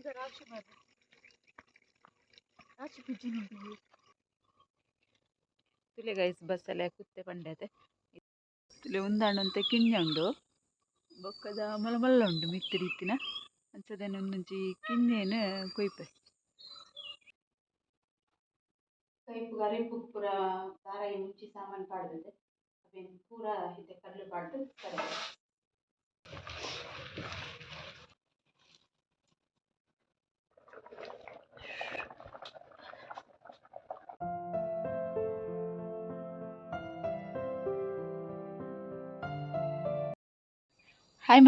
ಈಗ ರಾಶಿ ಮಾಡಿ ರಾಶಿ ಪಿಜ್ಜಿನುಂಟು ತುಲೆ ಗೈಸ್ ಬಸ್ಸಲ್ಲೇ ಕುತ್ತೆ ಪಂಡತೆ ತುಲೆ ಉಂದಾಂಡಂತೆ ಕಿಂಜ ಉಂಡು ಬೊಕ್ಕದ ಮಲ್ಲ ಉಂಡು ಮಿತ್ತು ರೀತಿನ ಅಂಚದೇನು ಒಂದೊಂಜಿ ಕಿಂಜೇನು ಕೊಯ್ಪೆ ಕೈಪು ಗರಿಪು ಪೂರ ದಾರಾಯಿ ಮುಂಚಿ ಸಾಮಾನು ಪಾಡ್ದದೆ ಅವೇನು ಪೂರ ಇದೆ ಕಲ್ಲು ಪಾಡ್ದು ಸರಿ. ಹಾಯ್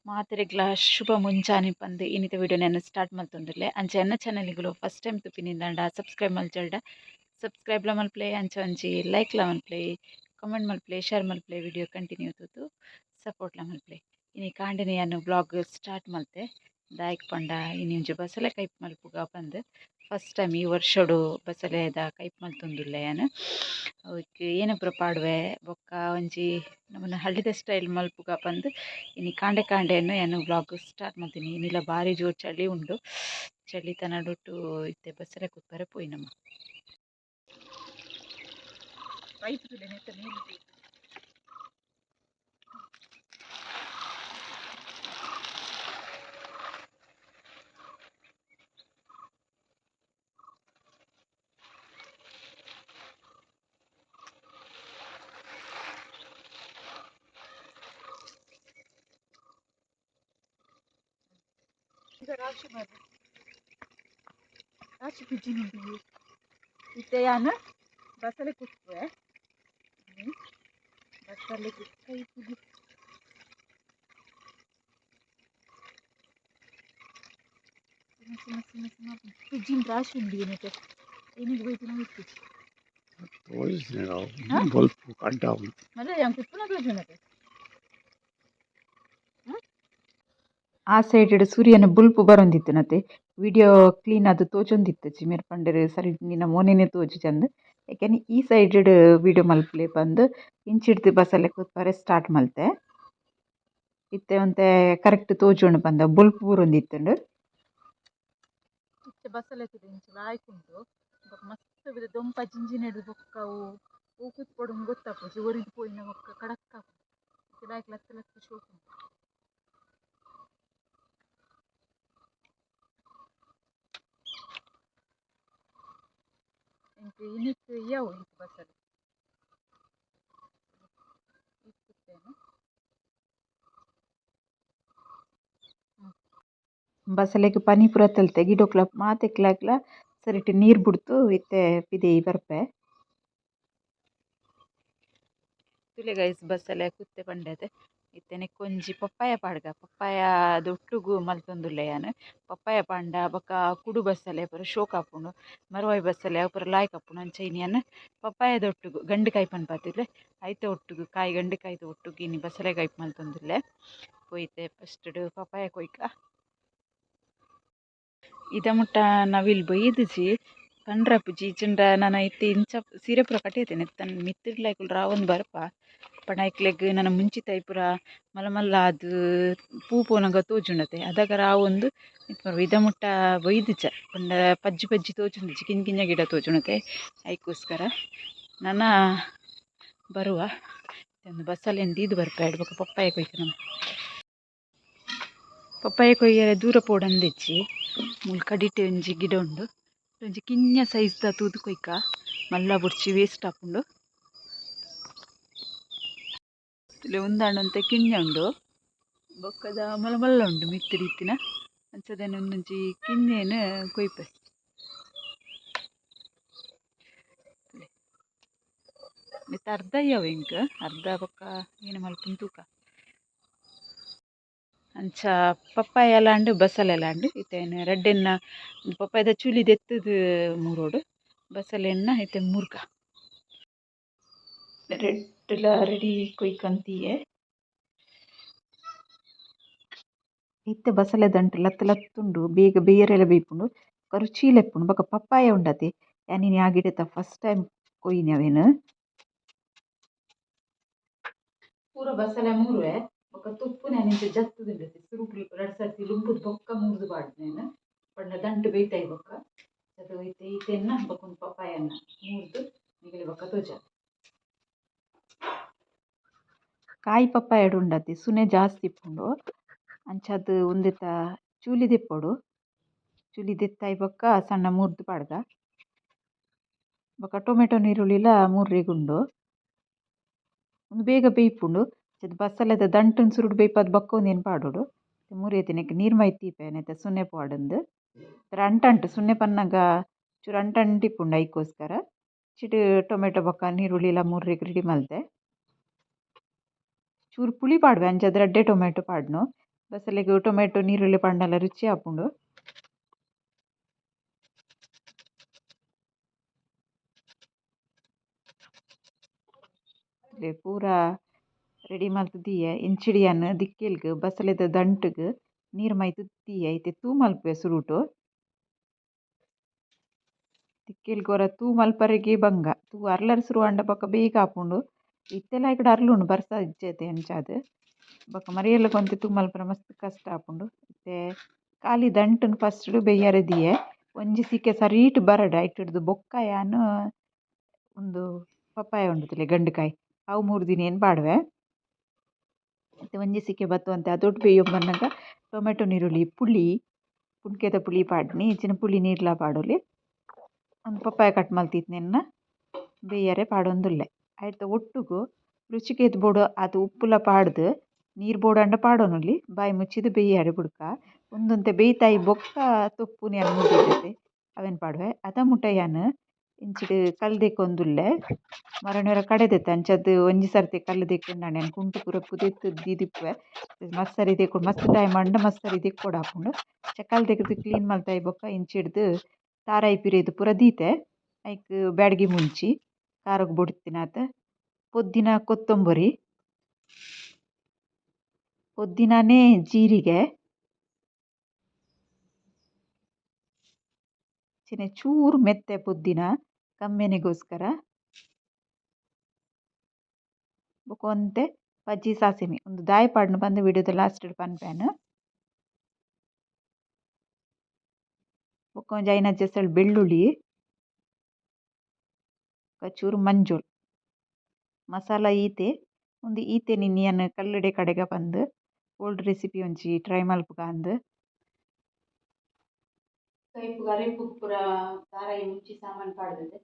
ಮಾತೆರೆಗ್ಲ ಶುಭ ಮುಂಜಾನೆ ಪಂದು ಇನ್ನಿತ ವಿಡಿಯೋ ನಾನು ಸ್ಟಾರ್ಟ್ ಮಾಡ್ತೊಂದಿರ್ಲೆ ಅಂಚ ಎನ್ನ ಚಾನಲ್ಗಳು ಫಸ್ಟ್ ಟೈಮ್ ತುಪ್ಪಿನಿಂದ ಸಬ್ಸ್ಕ್ರೈಬ್ ಮಲ್ಚಲ್ಡ ಸಬ್ಸ್ಕ್ರೈಬ್ಲ ಮಲ್ಪ್ಲೆ ಅಂಚ ಒಂಜಿ ಲೈಕ್ಲ ಮಲ್ಪ್ಲೆ ಕಮೆಂಟ್ ಮಲ್ಪ್ಲೆ ಶೇರ್ ಮಲ್ಪ್ಲೆ ವಿಡಿಯೋ ಕಂಟಿನ್ಯೂ ತೂತು ಸಪೋರ್ಟ್ಲ ಮಲ್ಪ್ಲೆ ಇನಿ ಕಾಂಡೆನೆ ನಾನು ಬ್ಲಾಗ್ ಸ್ಟಾರ್ಟ್ ಮಲ್ತೆ ದಾಯಕ್ ಪಂಡ ಇನಿ ಒಂಜಿ ಬಸಳೆ ಕೈಪ್ ಮಲ್ಪುಗ ಬಂದು ಫಸ್ಟ್ ಟೈಮ್ ಈ ವರ್ಷಡು ಬಸಳೆದ ಕೈಪ್ ಮಲ್ತೊಂದುಲ್ಲೆ ನಾನು ಅವಕ್ಕೆ ಏನಪ್ಪ ಪಾಡುವೆ ಬೊಕ್ಕ ಒಂಜಿ ನಮ್ಮನ್ನ ಹಳ್ಳಿದ ಸ್ಟೈಲ್ ಮಲ್ಪುಗ ಬಂದು ಇನಿ ಕಾಂಡೆಯನ್ನು ಏನು ಬ್ಲಾಗ್ ಸ್ಟಾರ್ಟ್ ಮಾಡ್ತೀನಿ ಇನ್ನಿಲ್ಲ ಭಾರಿ ಜೋರು ಚಳಿ ಉಂಡು ಚಳಿ ತನಡುಟ್ಟು ಇತ್ತೆ ಬಸಳೆ ಕುಕ್ಕರೆ ಪೋಯಿ ನಮ್ಮ ಪೈಪ್ ನೆತ್ತ ನೀರು ಈಗ ರಾಶಿ ಪಿಜ್ಜಿನುಂಟು ಇತ್ತೆ ಯಾನು ಬಸಳೆ ಕುಕ್ಕುವೆ ಬಸಳೆ ಕುಕ್ಕ ಇಪ್ಪುದು ಪಿಜ್ಜಿನ ರಾಶಿ ಉಂಡು ಏನಕ್ಕೆ ಏನಿಗೆ ಹೋಯ್ತು ಇತ್ತು ಮಲ್ಲ yang ಕುಪ್ಪುನ ತೋಜುನತೆ ಆ ಸೈಡ್ ಸೂರ್ಯನ ಬುಲ್ಪು ಬರೊಂದಿತ್ತುನತೆ ವಿಡಿಯೋ ಕ್ಲೀನ್ ಅದು ತೋಜೊಂದಿತ್ತು ಚಿಮೇರ್ ಪಂಡರ್ ಸರಿ ನಿನ್ನ ಮೋನೆನೆ ತೋಜು ಚಂದ ಯಾಕೆಂದ್ರೆ ಈ ಸೈಡ್ ವಿಡಿಯೋ ಮಲ್ಪಲೆ ಬಂದು ಇಂಚಿಡ್ದು ಬಸಳೆ ಕುಪ್ಪರೆ ಸ್ಟಾರ್ಟ್ ಮಲ್ತೆ ಇತ್ತೆ ಒಂತೆ ಕರೆಕ್ಟ್ ತೋಜುಂಡು ಬಂದ ಬುಲ್ಪು ಬರೊಂದಿತ್ತುಂಡು ಇತ್ತೆ ಬಸಳೆ ಇಂಚು ಲಾಯ್ಕುಂಟು ಮಸ್ತ್ ಬಿದ ದೊಂಪ ಜಿಂಜಿನೆಡು ಬೊಕ್ಕವು ಹೂ ಕುತ್ಪೊಡು ಗೊತ್ತಾಪುಜಿ ಒರಿದು ಪೋಯಿನ ಬೊಕ್ಕ ಕಡಕ್ಕ ಲಾಯ್ಕ್ ಲತ್ತ ಲತ್ತ ಶೋಕುಂಟು ಇನ್ನಿತ್ತು ಯಾವು ಇಂತು ಬಸಳೆ ಬಸಳೆಗೆ ಪನಿಪುರ ತಲ್ತೆ ಗಿಡಕ್ಲ ಮಾತೆಕ್ಲಾಗ್ಲ ಸರಿಟ್ ನೀರು ಬಿಡ್ತು ಇತ್ತೆ ಪಿದೆ ಬರ್ಪೆ ತುಲೆ ಗೈಸ್ ಬಸಳೆ ಕುತ್ತೆ ಪಂಡತೆ ಇತ್ತೆನೆ ಕೊಂಜಿ ಪಪ್ಪಾಯ ಪಾಡ್ಗ ಪಪ್ಪಾಯ ದೊಟ್ಟುಗು ಮಲ್ತೊಂದುಲ್ಲೆ ಯಾನು ಪಪ್ಪಾಯ ಪಾಂಡ ಬೊಕ್ಕ ಕುಡು ಬಸಳೆ ಪೂರ ಶೋಕ್ ಆಪುಂಡು ಮರುವಾಯಿ ಬಸಳೆ ಅವು ಪೂರ ಲಾಯ್ಕ್ ಆಪುಂಡು ಅಂಚ ಇನಿಯನ್ ಪಪ್ಪಾಯ ದೊಟ್ಟುಗು ಗಂಡು ಕಾಯಿ ಪಂಡ್ ಪಾತಿರ್ಲೆ ಐತೆ ಒಟ್ಟುಗು ಕಾಯಿ ಗಂಡು ಕಾಯ್ದು ಒಟ್ಟುಗು ಇನಿ ಬಸಳೆ ಕಾಯಿ ಮಲ್ತೊಂದುಲ್ಲೆ ಕೊಯ್ತೆ ಫಸ್ಟ್ ಪಪ್ಪಾಯ ಕೊಯ್ಕ ಇದ ಮುಟ್ಟ ನವಿಲ್ ಬೈದಿಜಿ ಪಂಡ್ರಪುಜಿ ಇಜ್ಜಿಂಡ ನಾನು ಇತ್ತೆ ಇಂಚ ಸೀರೆ ಪೂರ ಕಟ್ಟಿರ್ತೇನೆ ತನ್ನ ಮಿತ್ತಿಡ್ಲೈಕುಲ್ ರಾವೊಂದು ಬರ್ಪ ಪಂಡ ಐಕ್ಲೆಗ್ ನನ್ನ ಮುಂಚಿತ ಪೂರ ಮಲ್ಲ ಮಲ್ಲ ಅದು ಪೂ ಪೋನಗ ತೋಜುಂಡತೆ ಅದಾಗ ರಾವೊಂದು ಇದ ಮುಟ್ಟ ಬೈದಿಜ ಪಂಡ ಪಜ್ಜಿ ಪಜ್ಜಿ ತೋಜುಂಡಿಜಿ ಕಿಂಜ ಕಿಂಜ ಗಿಡ ತೋಜುಂಡತೆ ಐಕೋಸ್ಕರ ನನ್ನ ಬರುವ ಒಂದು ಬಸ್ಸಲ್ಲಿ ಎಂದೀದು ಬರ್ಪ ಬೊಕ್ಕ ಪಪ್ಪಾಯ ಕೊಯ್ಕ ನಮ್ಮ ಪಪ್ಪಾಯ ಕೊಯ್ಯರೆ ದೂರ ಪೋಡಂದಿಜ್ಜಿ ಮೂಲು ಕಡಿಟೆ ಒಂಜಿ ಗಿಡ ಉಂಡು ಒಂಜಿ ಕಿಂಜ ಸೈಜ್ದ ತೂದು ಕೊಯ್ಕ ಮಲ್ಲ ಬುಡ್ಚಿ ವೇಸ್ಟ್ ಆಪುಂಡು ತುಲೆ ಉಂದಾಂಡಂತೆ ಕಿಂಜ ಉಂಡು ಬೊಕ್ಕದ ಮಲ್ಲ ಉಂಡು ಮಿತ್ತು ರೀತಿನ ಅಂಚದೇನು ಒಂದೊಂಜಿ ಕಿಂಜೇನು ಕೊಯ್ಪೆ ಮಿತ್ತ ಅರ್ಧ ಅಯ್ಯವ ಇಂಕ ಅರ್ಧ ಬೊಕ್ಕ ಏನು ಮಲ್ಪುನ ತೂಕ ಅಂಚ ಪಪ್ಪಾಯ ಎಲ್ಲ ಅಂಡು ಬಸಳೆ ಎಲ್ಲ ಅಂಡು ಇತ್ತೇನು ರೆಡ್ಡೆನ್ನ ಪಪ್ಪಾಯದ ಚೂಲಿ ದೆತ್ತದು ಮೂರೋಡು ಬಸಳೆ ಎನ್ನ ಇತ್ತೆ ಮೂರ್ಕ ರೆಡ್ಲ ರೆಡಿ ಕೊಯ್ಕಂತೀಯೆ ಇತ್ತೆ ಬಸಳೆ ದಂಟು ಲತ್ತು ಲತ್ತುಂಡು ಬೇಗ ಬೇಯರೆಲ್ಲ ಬೇಯ್ಪುಂಡು ರುಚಿಲೆಪ್ಪುಂಡು ಬೊಕ ಪಪ್ಪಾಯ ಉಂಡತೆ ಯಾನಿನಿ ಆ ಗಿಡತ ಫಸ್ಟ್ ಟೈಮ್ ಕೊಯ್ಯಿನವೇನು ಪೂರ ಬಸಳೆ ಮೂರುವೆ ಬೊಕ ತುಪ್ಪು ನಾನು ಜತ್ತುದುಂಡತೆ ಸುರುಕು 2 ಸರ್ತಿ ಲುಂಬುದು ಬೊಕ್ಕ ಮುರಿದು ಪಾಡ್ನೇನು ಪಂಡ ದಂಟು ಬೇಯ್ತಾಯಿ ಬೊಕ್ಕ ಅದು ಈತೆನ್ನ ಬೊಕ್ಕ ಪಪ್ಪಾಯನ್ನ ಮೂರ್ದು ನಿಗಲಿ ಬೊಕ್ಕ ತೋಜ ಕಾಯಿ ಪಪ್ಪಾಯ ಉಂಡತಿ ಸುನೆ ಜಾಸ್ತಿ ಇಪ್ಪುಂಡು ಅಂಚಾದ್ ಉಂದೆತ ಚೂಲಿ ದೆಪ್ಪೊಡು ಚೂಲಿ ದೆತ್ತಾಯಿ ಬೊಕ್ಕ ಸಣ್ಣ ಮೂರ್ದು ಪಾಡ್ದ ಬೊಕ್ಕ ಟೊಮೆಟೊ ನೀರುಳ್ಳಿಲ ಮೂರ್ರೆಗುಂಡು ಒಂದು ಬೇಗ ಬೇಯ್ಪುಂಡು ಬಸಳೆದ ದಂಟುನ್ ಸುರುಡು ಬೇಯ್ಪದ್ ಬೊಕ್ಕ ಒಂದೇನು ಪಾಡೋಡು ಮೂರೈತೆ ನೆಕ್ ನೀರು ಮೈ ತೀಪೆ ಸುನ್ನೆ ಪಾಡಂದು ಅಂಟಂಟು ಸುನ್ನೆ ಪನ್ನಗ ಚೂರು ಅಂಟಿಪ್ಪುಂಡು ಐಕೋಸ್ಕರ ಚಿಟ್ ಟೊಮೆಟೊ ಬೊಕ್ಕ ನೀರುಳ್ಳಿಲ ಮೂರ್ರೆಗ್ ರೆಡಿ ಮಲ್ದೆ ಚೂರು ಪುಳಿ ಪಾಡ್ವೆ ಅಂಚಾದ್ ರಡ್ಡೆ ಟೊಮೆಟೊ ಪಾಡ್ನು ಬಸಳೆಗ್ ಟೊಮೆಟೊ ನೀರುಳ್ಳಿ ಪಂಡಲ ರುಚಿ ಆಪುಂಡು ಪೂರ ರೆಡಿ ಮಲ್ತುದಿಯೆ ಇಂಚಿಡಿಯನ್ ದಿಕ್ಕೆಲ್ಗ್ ಬಸಳೆದ ದಂಟ್ಗ್ ನೀರು ಮೈ ತುತ್ತಿಯೆ ಐತೆ ತೂ ಮಲ್ಪುವೆ ಸುರುಟು ತಿಕ್ಕೆಲ್ಗ್ ಒರ ತೂ ಮಲ್ಪರೆಗೆ ಬಂಗ ತೂ ಅರ್ಲರ್ ಸುರುವಾಂಡ ಬೊಕ್ಕ ಬೇಗ ಆಪುಂಡು ಇತ್ತೆಲ ಐಕುಡು ಅರ್ಲುಂಡು ಬರ್ಸ ಇಜ್ಜೆತೆ ಅಂಚಾದ್ ಬೊಕ್ಕ ಮರಿಯಲ್ಲ್ ಕೊಂತೆ ತೂ ಮಲ್ಪರೆ ಮಸ್ತ್ ಕಷ್ಟ ಆಪುಂಡು ಇತ್ತೆ ಖಾಲಿ ದಂಟುನ್ ಫಸ್ಟ್ ಬೇಯ್ಯರೆ ದಿಯೆ ಒಂಜಿ ಸಿಕ್ಕೆ ಸರೀಟ್ ಬರಡ್ ಐಟರ್ದು ಬೊಕ್ಕಯಾನ್ ಉಂದು ಪಪ್ಪಾಯ ಉಂಡುತಲೆ ಗಂಡುಕಾಯಿ ಅವು ಮೂರು ದಿನ ಏನು ಪಾಡ್ವೆ ಮತ್ತು ಒಂಜಿ ಸಿಕ್ಕೆ ಬತ್ತುವಂತೆ ಅದೊಟ್ಟು ಬೇಯೊಂದು ಬನ್ನಗ ಟೊಮೆಟೊ ನೀರುಳ್ಳಿ ಪುಳಿ ಪುಣ್ಕೆದ ಪುಳಿ ಪಾಡ್ನಿ ಇಚ್ಚಿನ ಪುಳಿ ನೀರ್ಲ ಪಾಡೊಲಿ ಒಂದು ಪಪ್ಪಾಯ ಕಟ್ ಮಲ್ತಿತ್ನೆನ್ನ ಬೇಯರೆ ಪಾಡೊಂದುಲ್ಲೆ ಆಯ್ತು ಒಟ್ಟುಗು ರುಚಿಗೆ ಬೋಡು ಅದು ಉಪ್ಪುಲ ಪಾಡ್ದು ನೀರು ಬೋಡಂಡ ಪಾಡೊನುಲಿ ಬಾಯಿ ಮುಚ್ಚಿದು ಬೇಯ್ಯಾರೆ ಬುಡ್ಕ ಒಂದೊಂತೆ ಬೇಯ್ತಾಯಿ ಬೊಕ್ಕ ತೊಪ್ಪುನಿ ಅನ್ನು ಮುಟ್ಟಿರ್ತೈತೆ ಅವೇನು ಪಾಡ್ವೆ ಅದ ಮುಟ್ಟಯ್ಯಾನು ಇಂಚಿಡ್ ಕಲ್ಲು ದೆಕ್ಕೊಂದುಲ್ಲೆ ಮರಣಿಯರ ಕಡೆ ದೆತ್ತೆ ಅಂಚಾದ್ ಒಂಜಿ ಸರ್ತಿ ಕಲ್ಲು ದೆಕ್ಕುಂಡಾಂಡ ಕುಂಟು ಪೂರ ಪುದೆತ್ತು ದೀದಿಪ್ಪುವೆ ಮಸ್ತ್ ಸರಿ ದೆಕ್ಕೊಡು ಮಸ್ತ್ ಟೈಮ್ ಅಂಡ ಮಸ್ತ್ ಸರಿ ದೆಕ್ಕೊಡು ಆಪುಂಡು ಕಲ್ಲು ದೆಕ್ಕಿದ್ದು ಕ್ಲೀನ್ ಮಲ್ತಾಯಿ ಬೊಕ್ಕ ಇಂಚಿಡ್ದು ತಾರಾಯಿ ಪಿರೇದು ಪೂರ ದೀತೆ ಐಕ್ ಬ್ಯಾಡಗಿ ಮುಂಚಿ ಕಾರಕ್ಕೆ ಬೊಡ್ತಿನಾತ್ ಪೊದ್ದಿನ ಕೊತ್ತಂಬರಿ ಪೊದ್ದಿನನೇ ಜೀರಿಗೆ ಚಿನ್ನ ಚೂರು ಮೆತ್ತೆ ಪೊದ್ದಿನ ಕಮ್ಮೆನೆಗೋಸ್ಕರ ಬೊಕ ಒಂತೆ ಪಜ್ಜಿ ಸಾಸಿಮಿ ಒಂದು ದಾಯ ಪಾಡ್ನು ಬಂದ ವಿಡಿಯೋದ ಲಾಸ್ಟ್ ಪನ್ಪೇನು ಬೊಕ ಒಂಜಿ ಐನ ಜೆಸಲ್ ಬೆಳ್ಳುಳ್ಳಿ ಚೂರು ಮಂಜೋಲ್ ಮಸಾಲ ಈತೆ ಒಂದು ಈತೆ ನಿನ್ನಿಯನ್ ಕಲ್ಲಡೆ ಕಡೆಗ ಬಂದು ಓಲ್ಡ್ ರೆಸಿಪಿ ಒಂಜಿ ಟ್ರೈ ಮಲ್ಪುಗ ಅಂದ್ ಕೈಪುಗ ಅರೆಪು ಪೂರ ತಾರಾಯಿ ಮುಂಚಿ ಸಾಮಾನು ಪಾಡ್ದದೆ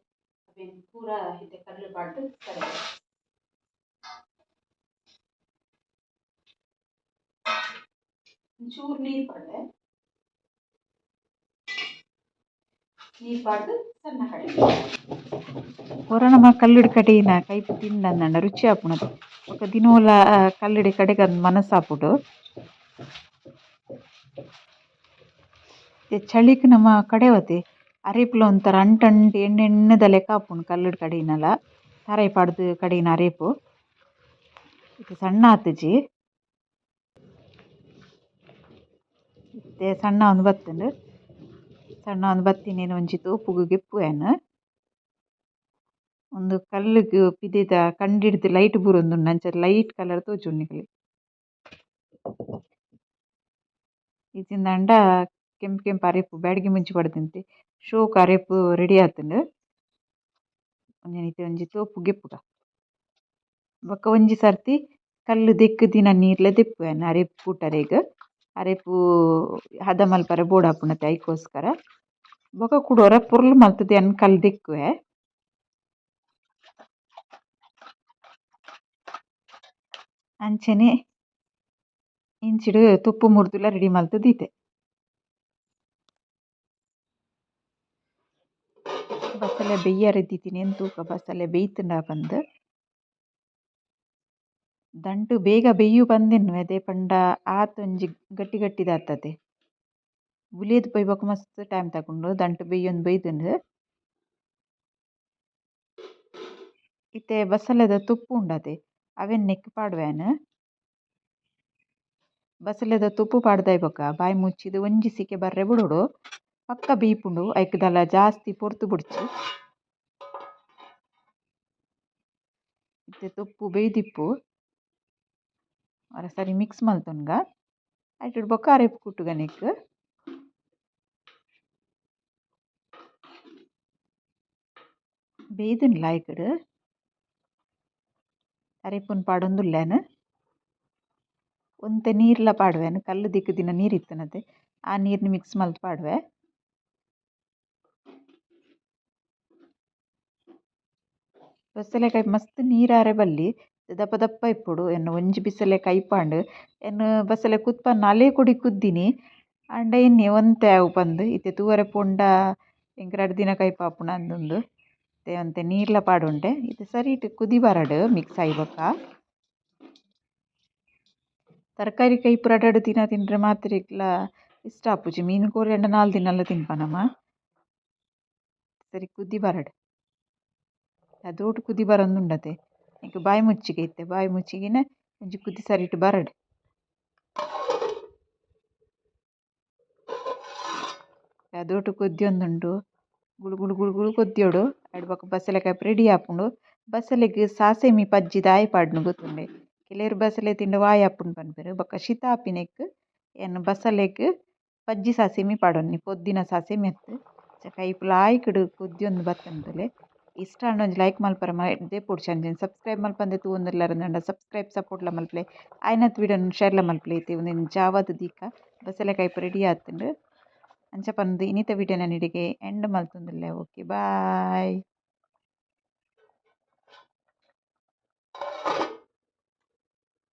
ಅವೇನು ಪೂರ ಇದೆ ಕಲ್ಲು ಪಾಡ್ದು ಸರಿ ಚೂರು ನೀರು ಪಾಡ್ದೆ ನೀರು ಪಾಡ್ದು ಸಣ್ಣ ಕಡೆ ಹೊರ ನಮ್ಮ ಕಲ್ಲುಡಿ ಕಡೆಯಿನ ಕೈಪು ತಿಂದಂಡ ರುಚಿ ಆಪುಣದು ఒక ದಿನೋಲ ಕಲ್ಲುಡಿ ಕಡೆಗೆ ಮನಸ್ಸಾಪುಡು ಚಳಿಕ್ ನಮ್ಮ ಕಡೆ ಹೋತೆ ಅರೇಪುಲ ಒಂಥರ ಅಂಟಂಟು ಎಣ್ಣೆಣ್ಣೆದ ಲೆಕ್ಕ ಆಪುಂಡು ಕಲ್ಲುಡಿ ಕಡೆಯಿನಲ ತಾರಾಯಿ ಪಾಡ್ದು ಕಡೆಯಿನ ಅರೇಪು ಇದು ಸಣ್ಣ ಆತುಜಿ ಇತ್ತೆ ಸಣ್ಣ ಒಂದು ಬತ್ತುಂಡು ಸಣ್ಣ ಒಂದು ಬತ್ತಿನೇನು ಒಂಜಿ ತೋಪುಗು ಗೆಪ್ಪುವೆನು ಒಂದು ಕಲ್ಲುಗ್ ಪಿದೆದ ಕಂಡಿಡ್ದು ಲೈಟ್ ಬೂರೊಂದುಂಡು ಅಂಚಾದ್ ಲೈಟ್ ಕಲರ್ ತೋಜುಂಡು ನಿಕುಲು ಇಜಿಂದಾಂಡ ಕೆಂಪು ಕೆಂಪು ಅರೆಪು ಬ್ಯಾಡಗಿ ಮುಂಚಿ ಪಡ್ದಿಂತೆ ಶೋಕು ಅರೆಪು ರೆಡಿ ಆತುಂಡು ಒಂಜಿ ತೋಪು ಗೆಪ್ಪುಗ ಬೊಕ ಒಂಜಿ ಸರ್ತಿ ಕಲ್ಲು ದೆಕ್ಕುದಿನ ನೀರ್ಲ ದೆಪ್ಪುವೆನು ಅರೆಪು ಕೂಟರೆಗ್ ಅರೆಪು ಹದ ಮಲ್ಪರೆ ಬೋಡಾಪುಂಡತೆ ಐಕೋಸ್ಕರ ಬೊಕ ಕುಡೊರ ಪೊರ್ಲು ಮಲ್ತುದಿಯನ್ ಕಲ್ಲು ದೆಕ್ಕುವೆ ಅಂಚನೆ ಇಂಚಿಡ್ ತುಪ್ಪು ಮುರ್ದುಲ ರೆಡಿ ಮಲ್ತು ದೀತೆ ಬಸಳೆ ಬೆಯ್ಯರೆ ದೀತಿನಿ ತೂಕ ಬಸಳೆ ಬೇಯ್ತುಂಡ ಬಂದು ದಂಟು ಬೇಗ ಬೇಯು ಬಂದೆನು ಅದೇ ಪಂಡ ಆತೊಂಜಿ ಗಟ್ಟಿ ಗಟ್ಟಿದಾಗ್ತದೆ ಬುಲಿಯದ್ ಪೊಯ್ ಬೊಕ ಮಸ್ತ್ ಟೈಮ್ ತಗೊಂಡು ದಂಟು ಬೇಯೊಂದು ಬೈದುಂಡು ಇತ್ತೆ ಬಸಳೆದ ತುಪ್ಪು ಉಂಡತೆ ಅವೆನ್ ನೆಕ್ಕ್ ಪಾಡ್ವೆನು ಬಸಳೆದ ತುಪ್ಪು ಪಾಡ್ದಾಯ್ ಬೊಕ ಬಾಯಿ ಮುಚ್ಚಿದು ಒಂಜಿ ಸಿಕ್ಕೆ ಬರ್ರೆ ಬಿಡೋಡು ಪಕ್ಕ ಬೀಪುಂಡು ಐಕ್ದಲ ಜಾಸ್ತಿ ಪೊರ್ತು ಬುಡ್ಚಿ ಇತ್ತೆ ತುಪ್ಪು ಬೇಯ್ದಿಪ್ಪು ಅವರ ಸರಿ ಮಿಕ್ಸ್ ಮಲ್ತೊನ್ಗ ಐಟುಡ್ ಬೊಕ ಅರೆಪು ಕುಟ್ಟುಗ ನೆಕ್ಕ್ ಬೇಯ್ದನ್ಲ ಈ ಕಡೆ ಅರೆಪುನ್ ಪಾಡೊಂದುಲ್ಲೇನು ಒಂತೆ ನೀರ್ಲ ಪಾಡುವೆನು ಕಲ್ಲು ದಿಕ್ಕದಿನ ನೀರು ಇತ್ತನತೆ ಆ ನೀರ್ನ ಮಿಕ್ಸ್ ಮಲ್ತ್ ಪಾಡುವೆ ಬಸಳೆಕಾಯಿ ಮಸ್ತ್ ನೀರಾರೆ ಬಲ್ಲಿ ದಪ್ಪ ದಪ್ಪ ಇಪ್ಪುಡು ಎನ್ನು ಒಂಜಿ ಬಿಸಲೆ ಕೈಪಾಂಡ್ ಎನ್ನು ಬಸಳೆ ಕುತ್ಪನ್ನ ಅಲೆ ಕೊಡಿ ಕುದ್ದಿನಿ ಅಂಡ ಎನ್ನೆ ಒಂತೆ ಅವು ಪಂದ್ ಇತ್ತೆ ತೂವರೆ ಪೊಂಡ ಎಂಕ್ ರಡ್ಡ್ ದಿನ ಕೈಪಾಪುನ ಅಂದುಂದು ಅಂತೆ ನೀರ್ಲ ಪಾಡುಂಡೆ ಇದು ಸರಿಟ್ ಕುದಿ ಬರಡ್ ಮಿಕ್ಸ್ ಆಯಿ ಬೊಕ್ಕ ತರಕಾರಿ ಕೈ ಪೂರ ರಡ್ಡ್ ದಿನ ತಿಂಡ್ರೆ ಮಾತ್ರ ಇಕ್ಲ ಇಷ್ಟ ಆಪುಜಿ ಮೀನು ಕೋರಿ ಅಂಡ 4 ದಿನಲ ತಿನ್ಪನಮ ಸರಿ ಕುದಿ ಬರಡ್ ಅದೋಟು ಕುದಿ ಬರೊಂದುಂಡತೆ ಎಂಕ್ ಬಾಯಿ ಮುಚ್ಚಿಗೆ ಇತ್ತೆ ಬಾಯಿ ಮುಚ್ಚಿಗಿನ ಒಂಜಿ ಕುದಿ ಸರಿಟ್ ಬರಡ್ ಅದೋಟು ಕೊದ್ಯೊಂದುಂಡು ಗುಳು ಗುಳು ಗುಳು ಗುಳು ಕೊದ್ಯೋಡು ಐಡ್ ಬೊಕ ಬಸಳೆಕಾಯಿ ರೆಡಿ ಆಪುಂಡು ಬಸಳೆಗ್ ಸಾಸೆಮಿ ಪಜ್ಜಿದ ಆಯೆ ಪಾಡ್ನ ಗೊತ್ತುಂಡೆ ಕೆಲವೆರ್ ಬಸಳೆ ತಿಂಡ ವಾಯಿ ಆಪುಂಡು ಪನ್ಪೆರ್ ಬೊಕ ಶೀತ ಆಪಿನೆಗ್ ಎನ್ನು ಬಸಳೆಗ್ ಪಜ್ಜಿ ಸಾಸೆಮಿ ಪಾಡೊನ್ನಿ ಪೊದ್ದಿನ ಸಾಸೆಮಿ ಅತ್ತ್ ಕೈಪುಲ ಆಯ್ಕುಡು ಕೊದ್ಯೊಂದು ಬತ್ತುಂಡುಲೆ ಇಷ್ಟ ಆಂಡ ಒಂಜಿ ಲೈಕ್ ಮಲ್ಪರೆ ದೇಪೊಡು ಅಂಚನೆ ಸಬ್ಸ್ಕ್ರೈಬ್ ಮಲ್ಪಂದೆ ತೂವೊಂದುಲ್ಲೆರ್ ಸಬ್ಸ್ಕ್ರೈಬ್ ಸಪೋರ್ಟ್ಲ ಮಲ್ಪಲೆ ಆಯ್ನತ್ ವಿಡಿಯೋನ್ ಶೇರ್ಲ ಮಲ್ಪಲೆ ಇತ್ತೆ ಒಂದೊಂದು ಜಾವದ ದೀಕ ಬಸಳೆಕಾಯಿ ರೆಡಿ ಆತುಂಡು ಅಂಚ ಪಂದ್ ಇನ್ನಿತ ವಿಡಿಯೋನ ನಿಡಿಗೆ ಎಂಡ್ ಮಲ್ತೊಂದುಲ್ಲೆ ಓಕೆ ಬಾಯ್.